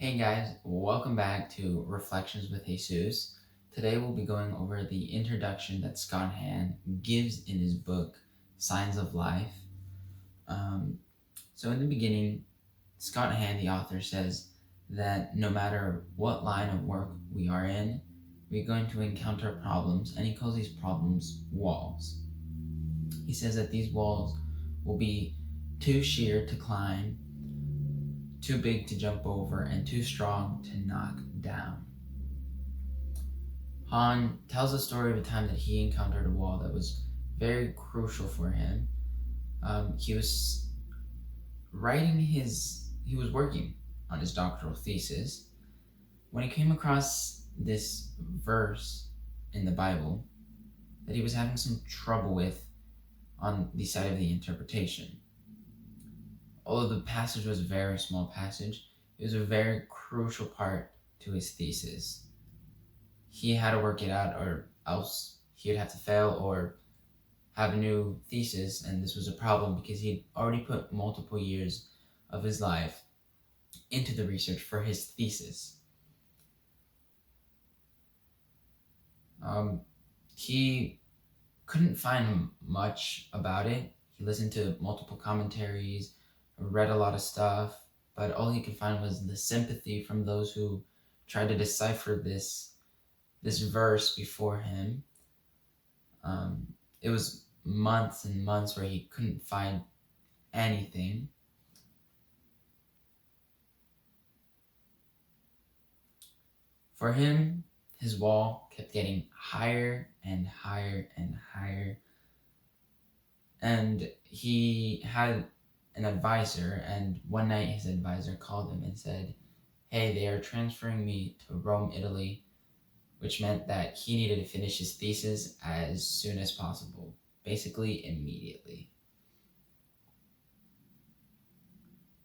Hey guys, welcome back to Reflections with Jesus. Today we'll be going over the introduction that Scott Hahn gives in his book, Signs of Life. So in the beginning, Scott Hahn, the author, says that no matter what line of work we are in, we're going to encounter problems, and he calls these problems walls. He says that these walls will be too sheer to climb, too big to jump over, and too strong to knock down. Hahn tells the story of a time that he encountered a wall that was very crucial for him. He was he was working on his doctoral thesis when he came across this verse in the Bible that he was having some trouble with on the side of the interpretation. Although the passage was a very small passage, it was a very crucial part to his thesis. He had to work it out, or else he would have to fail or have a new thesis, and this was a problem because he'd already put multiple years of his life into the research for his thesis. He couldn't find much about it. He listened to multiple commentaries, read a lot of stuff, but all he could find was the sympathy from those who tried to decipher this verse before him. It was months and months where he couldn't find anything. For him, his wall kept getting higher and higher and higher. And he had an advisor, and one night his advisor called him and said, "Hey, they are transferring me to Rome, Italy," which meant that he needed to finish his thesis as soon as possible, basically immediately.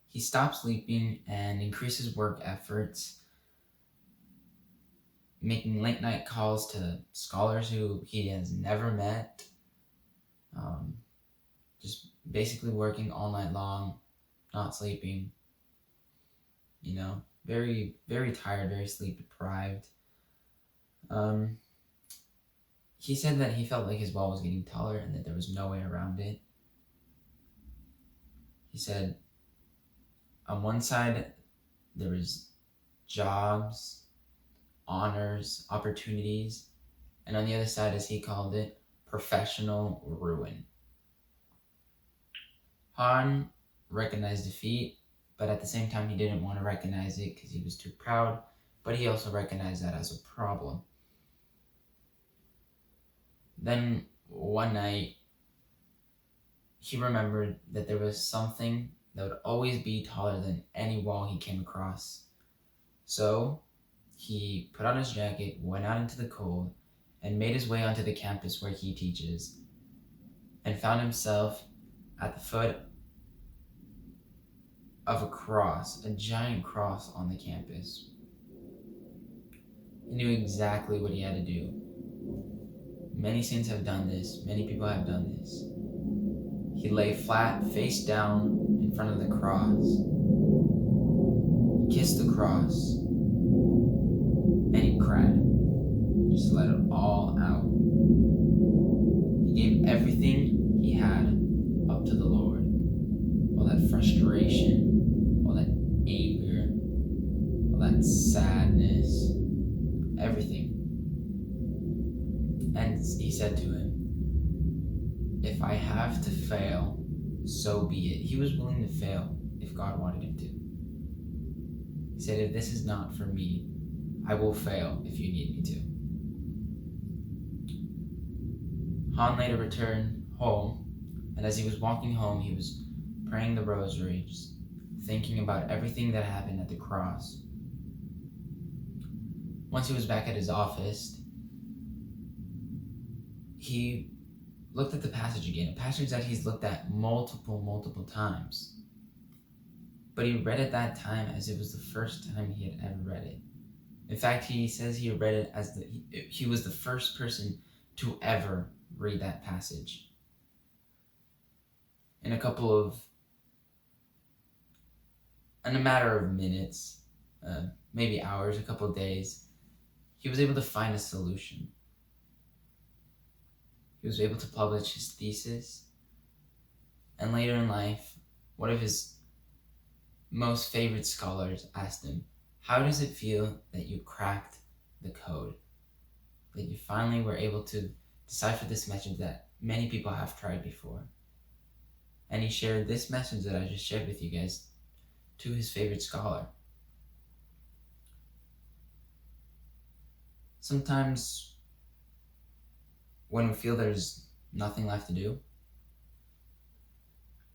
He stopped sleeping and increased his work efforts, making late night calls to scholars who he has never met, just basically working all night long, not sleeping, very, very tired, very sleep deprived. He said that he felt like his wall was getting taller and that there was no way around it. He said on one side there was jobs, honors, opportunities, and on the other side, as he called it, professional ruin. Hahn recognized defeat, but at the same time he didn't want to recognize it because he was too proud, but he also recognized that as a problem. Then one night, he remembered that there was something that would always be taller than any wall he came across. So he put on his jacket, went out into the cold, and made his way onto the campus where he teaches, and found himself at the foot of a cross, a giant cross on the campus. He knew exactly what he had to do. Many saints have done this. Many people have done this. He lay flat, face down, in front of the cross. He kissed the cross, and he cried. Just let it all out. He gave everything he had up to the Lord. All that frustration, all that anger, all that sadness, everything. And he said to him, "If I have to fail, so be it." He was willing to fail if God wanted him to. He said, "If this is not for me, I will fail if you need me to." Hahn later returned home, and as he was walking home, he was praying the rosary, just thinking about everything that happened at the cross. Once he was back at his office, he looked at the passage again, a passage that he's looked at multiple times. But he read it that time as it was the first time he had ever read it. In fact, he says he read it as he was the first person to ever read that passage. In a matter of minutes, maybe hours, a couple of days, he was able to find a solution. He was able to publish his thesis, and later in life, one of his most favorite scholars asked him, "How does it feel that you cracked the code? That you finally were able to decipher this message that many people have tried before?" And he shared this message that I just shared with you guys to his favorite scholar. Sometimes when we feel there's nothing left to do,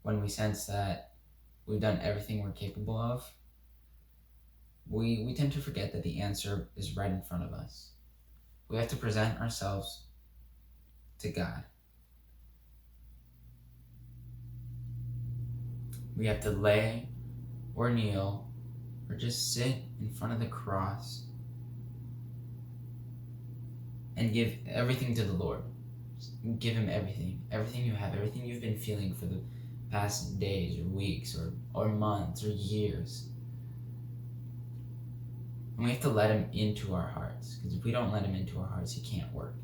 when we sense that we've done everything we're capable of, we tend to forget that the answer is right in front of us. We have to present ourselves to God. We have to lay or kneel or just sit in front of the cross and give everything to the Lord. Give him everything you have, everything you've been feeling for the past days or weeks or months or years. And we have to let him into our hearts, because if we don't let him into our hearts, he can't work.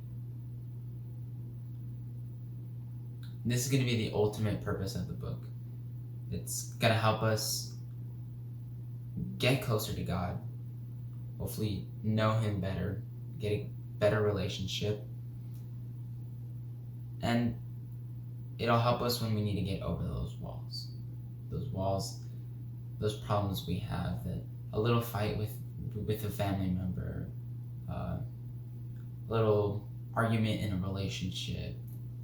This is going to be the ultimate purpose of the book. It's going to help us get closer to God, hopefully know him better, get a better relationship, and it'll help us when we need to get over those walls, those problems we have, that a little fight with a family member, a little argument in a relationship,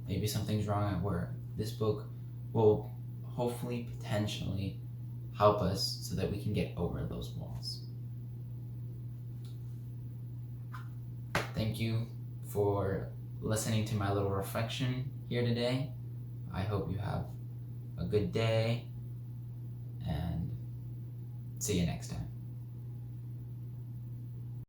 maybe something's wrong at work. This book will hopefully, potentially help us so that we can get over those walls. Thank you for listening to my little reflection here today. I hope you have a good day, and see you next time.